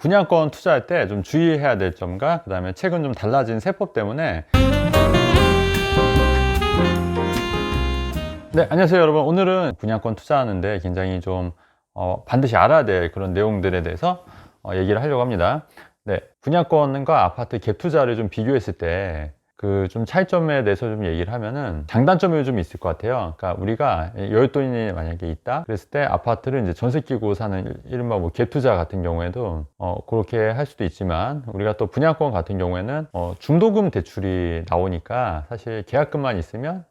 분양권 투자할 때 좀 주의해야 될 점과 그 다음에 최근 좀 달라진 세법 때문에. 네, 안녕하세요 여러분. 오늘은 분양권 투자하는데 굉장히 좀 반드시 알아야 될 그런 내용들에 대해서 얘기를 하려고 합니다. 네, 분양권과 아파트 갭 투자를 좀 비교했을 때 그 좀 차이점에 대해서 좀 얘기를 하면은 장단점이 좀 있을 것 같아요. 그러니까 우리가 여윳돈이 만약에 있다 그랬을 때 아파트를 이제 전세 끼고 사는 이른바 뭐 갭 투자 같은 경우에도 그렇게 할 수도 있지만, 우리가 또 분양권 같은 경우에는 중도금 대출이 나오니까 사실 계약금만 있으면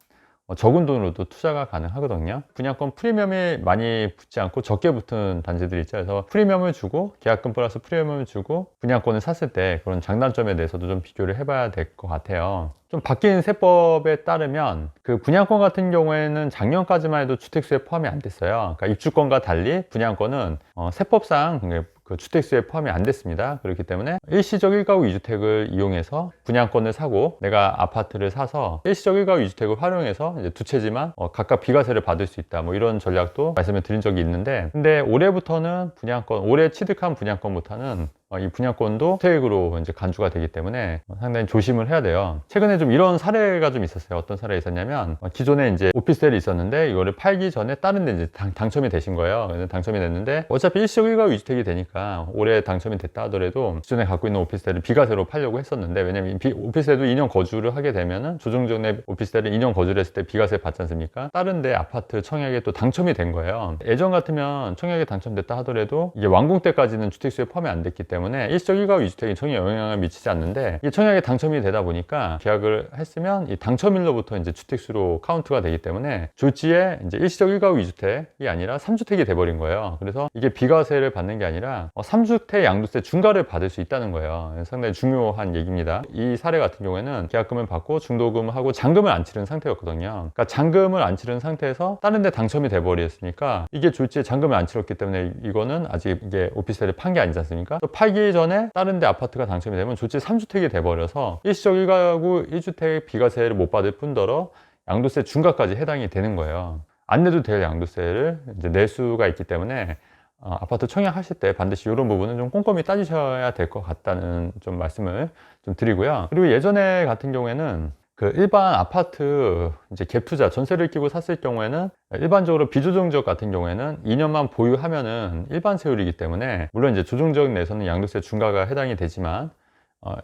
적은 돈으로도 투자가 가능하거든요. 분양권 프리미엄이 많이 붙지 않고 적게 붙은 단지들이 있죠. 그래서 프리미엄을 주고 계약금 플러스 프리미엄을 주고 분양권을 샀을 때 그런 장단점에 대해서도 좀 비교를 해봐야 될 것 같아요. 좀 바뀐 세법에 따르면 그 분양권 같은 경우에는 작년까지만 해도 주택수에 포함이 안 됐어요. 그러니까 입주권과 달리 분양권은 세법상 그 주택수에 포함이 안 됐습니다. 그렇기 때문에 일시적 1가구 2주택을 이용해서 분양권을 사고 내가 아파트를 사서 일시적 1가구 2주택을 활용해서 이제 두 채지만 각각 비과세를 받을 수 있다, 뭐 이런 전략도 말씀을 드린 적이 있는데, 근데 올해부터는 올해 취득한 분양권부터는 이 분양권도 주택으로 이제 간주가 되기 때문에 상당히 조심을 해야 돼요. 최근에 좀 이런 사례가 좀 있었어요. 어떤 사례가 있었냐면, 기존에 이제 오피스텔이 있었는데 이거를 팔기 전에 다른 데 이제 당첨이 되신 거예요. 그래서 당첨이 됐는데 어차피 일시적 1가구 2주택이 되니까 올해 당첨이 됐다 하더라도 기존에 갖고 있는 오피스텔을 비과세로 팔려고 했었는데, 왜냐면 오피스텔도 2년 거주를 하게 되면은 조정적 내 오피스텔을 2년 거주를 했을 때 비과세 받지 않습니까? 다른 데 아파트 청약에 또 당첨이 된 거예요. 예전 같으면 청약에 당첨됐다 하더라도 이게 완공 때까지는 주택수에 포함이 안 됐기 때문에 일시적 1가구 2주택이 전혀 영향을 미치지 않는데, 이게 청약에 당첨이 되다 보니까 계약을 했으면 이 당첨일로부터 이제 주택수로 카운트가 되기 때문에 졸지에 이제 일시적 1가구 2주택이 아니라 3주택이 돼버린 거예요. 그래서 이게 비과세를 받는 게 아니라 3주택 양도세 중과를 받을 수 있다는 거예요. 상당히 중요한 얘기입니다. 이 사례 같은 경우에는 계약금을 받고 중도금을 하고 잔금을 안 치른 상태였거든요. 그러니까 잔금을 안 치른 상태에서 다른 데 당첨이 돼버렸으니까 이게 졸지에 잔금을 안 치렀기 때문에 이거는 아직 이게 오피스텔을 판 게 아니지 않습니까? 또 팔기 전에 다른 데 아파트가 당첨이 되면 졸지에 3주택이 돼버려서 일시적 1가구 1주택 비과세를 못 받을 뿐더러 양도세 중과까지 해당이 되는 거예요. 안 내도 될 양도세를 이제 낼 수가 있기 때문에 아파트 청약하실 때 반드시 이런 부분은 좀 꼼꼼히 따지셔야 될 것 같다는 좀 말씀을 좀 드리고요. 그리고 예전에 같은 경우에는 그 일반 아파트 이제 갭 투자 전세를 끼고 샀을 경우에는 일반적으로 비조정적 같은 경우에는 2년만 보유하면은 일반 세율이기 때문에, 물론 이제 조정적 내에서는 양도세 중과가 해당이 되지만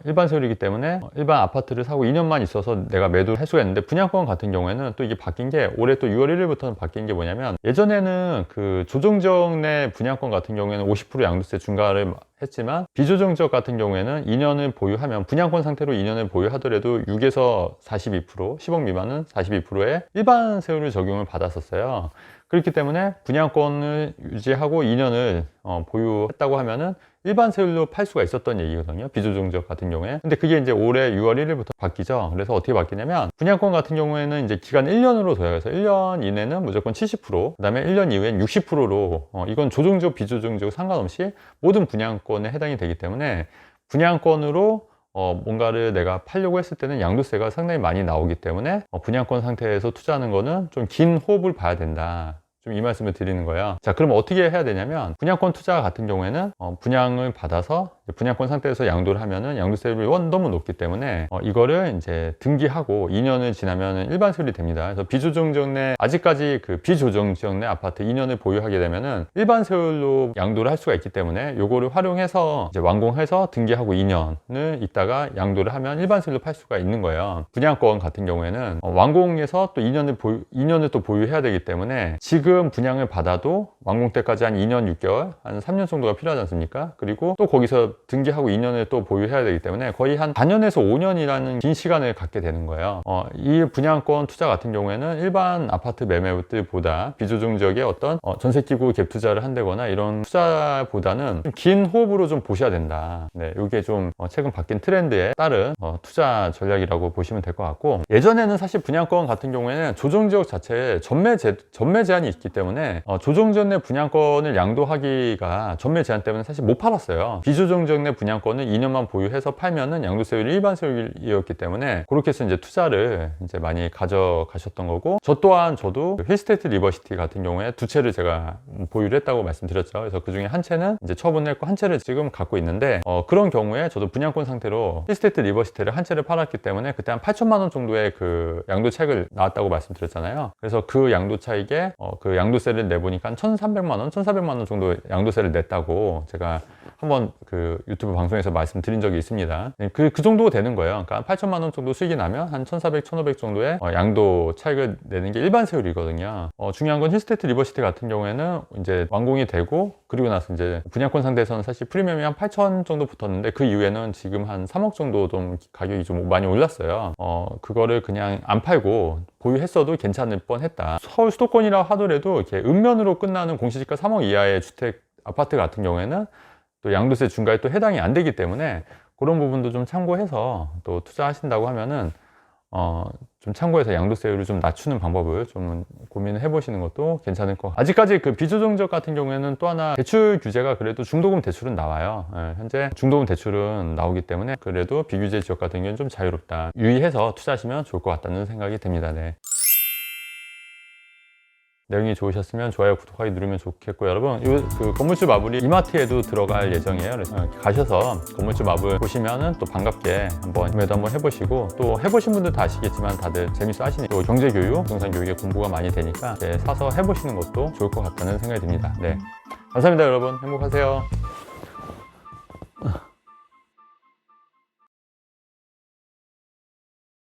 일반 세율이기 때문에 일반 아파트를 사고 2년만 있어서 내가 매도를 할 수가 있는데, 분양권 같은 경우에는 또 이게 바뀐 게 올해 또 6월 1일부터는 바뀐 게 뭐냐면, 예전에는 그 조정적 내 분양권 같은 경우에는 50% 양도세 중과를 했지만 비조정적 같은 경우에는 2년을 보유하면, 분양권 상태로 2년을 보유하더라도 6에서 42%, 10억 미만은 42%의 일반 세율을 적용을 받았었어요. 그렇기 때문에 분양권을 유지하고 2년을 보유했다고 하면은 일반 세율로 팔 수가 있었던 얘기거든요, 비조정적 같은 경우에. 근데 그게 이제 올해 6월 1일부터 바뀌죠. 그래서 어떻게 바뀌냐면, 분양권 같은 경우에는 이제 기간 1년으로 둬요. 그래서 1년 이내는 무조건 70%, 그 다음에 1년 이후엔 60%로 이건 조정적 비조정적 상관없이 모든 분양권에 해당이 되기 때문에, 분양권으로 뭔가를 내가 팔려고 했을 때는 양도세가 상당히 많이 나오기 때문에 분양권 상태에서 투자하는 거는 좀 긴 호흡을 봐야 된다, 좀 이 말씀을 드리는 거예요. 자, 그럼 어떻게 해야 되냐면, 분양권 투자 같은 경우에는 분양을 받아서 분양권 상태에서 양도를 하면은 양도세율이 너무 높기 때문에 이거를 이제 등기하고 2년을 지나면은 일반 세율이 됩니다. 그래서 비조정적 내, 아직까지 그 비조정적 내 아파트 2년을 보유하게 되면은 일반 세율로 양도를 할 수가 있기 때문에 요거를 활용해서 이제 완공해서 등기하고 2년을 있다가 양도를 하면 일반 세율로 팔 수가 있는 거예요. 분양권 같은 경우에는 완공해서 또 2년을 또 보유해야 되기 때문에, 지금 분양을 받아도 완공 때까지 한 2년 6개월, 한 3년 정도가 필요하지 않습니까? 그리고 또 거기서 등기하고 2년을 또 보유해야 되기 때문에 거의 한 4년에서 5년이라는 긴 시간을 갖게 되는 거예요. 이 분양권 투자 같은 경우에는 일반 아파트 매매들보다 비조정적의 어떤 전세 끼고 갭 투자를 한다거나 이런 투자보다는 좀 긴 호흡으로 좀 보셔야 된다. 네, 이게 좀 최근 바뀐 트렌드에 따른 투자 전략이라고 보시면 될 것 같고, 예전에는 사실 분양권 같은 경우에는 조정지역 자체에 전매 제한이 있기 때문에 조정적 내 기존의 분양권을 양도하기가 전매 제한 때문에 사실 못 팔았어요. 비조정적 내 분양권을 2년만 보유해서 팔면은 양도세율이 일반 세율이었기 때문에 그렇게 해서 이제 투자를 이제 많이 가져가셨던 거고, 저 또한 저도 힐스테이트 리버시티 같은 경우에 두 채를 제가 보유를 했다고 말씀드렸죠. 그래서 그 중에 한 채는 이제 처분을 했고 한 채를 지금 갖고 있는데, 그런 경우에 저도 분양권 상태로 힐스테이트 리버시티를 한 채를 팔았기 때문에 그때 한 8천만 원 정도의 그 양도 차익을 나왔다고 말씀드렸잖아요. 그래서 그 양도 차익에 그 양도세를 내보니까 1,300만 원, 1,400만 원 정도 양도세를 냈다고 제가 한번 그 유튜브 방송에서 말씀드린 적이 있습니다. 그 정도 되는 거예요. 그러니까 8천만 원 정도 수익이 나면 한 1,400, 1,500 정도의 양도 차익을 내는 게 일반 세율이거든요. 중요한 건 힐스테이트 리버시티 같은 경우에는 이제 완공이 되고 그리고 나서 이제 분양권 상대에서는 사실 프리미엄이 한 8천 정도 붙었는데 그 이후에는 지금 한 3억 정도 좀 가격이 좀 많이 올랐어요. 그거를 그냥 안 팔고 보유했어도 괜찮을 뻔했다. 서울 수도권이라 하더라도 이렇게 읍면으로 끝나는 공시지가 3억 이하의 주택 아파트 같은 경우에는 또 양도세 중과에 또 해당이 안 되기 때문에 그런 부분도 좀 참고해서 또 투자하신다고 하면은 좀 참고해서 양도세율을 좀 낮추는 방법을 좀 고민을 해보시는 것도 괜찮을 것 같아요. 아직까지 그 비조정적 같은 경우에는 또 하나 대출 규제가 그래도 중도금 대출은 나와요. 현재 중도금 대출은 나오기 때문에 그래도 비규제 지역 같은 경우는 좀 자유롭다. 유의해서 투자하시면 좋을 것 같다는 생각이 듭니다. 네. 내용이 좋으셨으면 좋아요, 구독하기 누르면 좋겠고, 여러분 그 건물주 마블이 이마트에도 들어갈 예정이에요. 그래서 가셔서 건물주 마블 보시면은 또 반갑게 한번 구매도 한번 해보시고, 또 해보신 분들 다 아시겠지만 다들 재밌어 하시니까 또 경제교육, 부동산 교육에 공부가 많이 되니까 사서 해보시는 것도 좋을 것 같다는 생각이 듭니다. 네, 감사합니다. 여러분 행복하세요.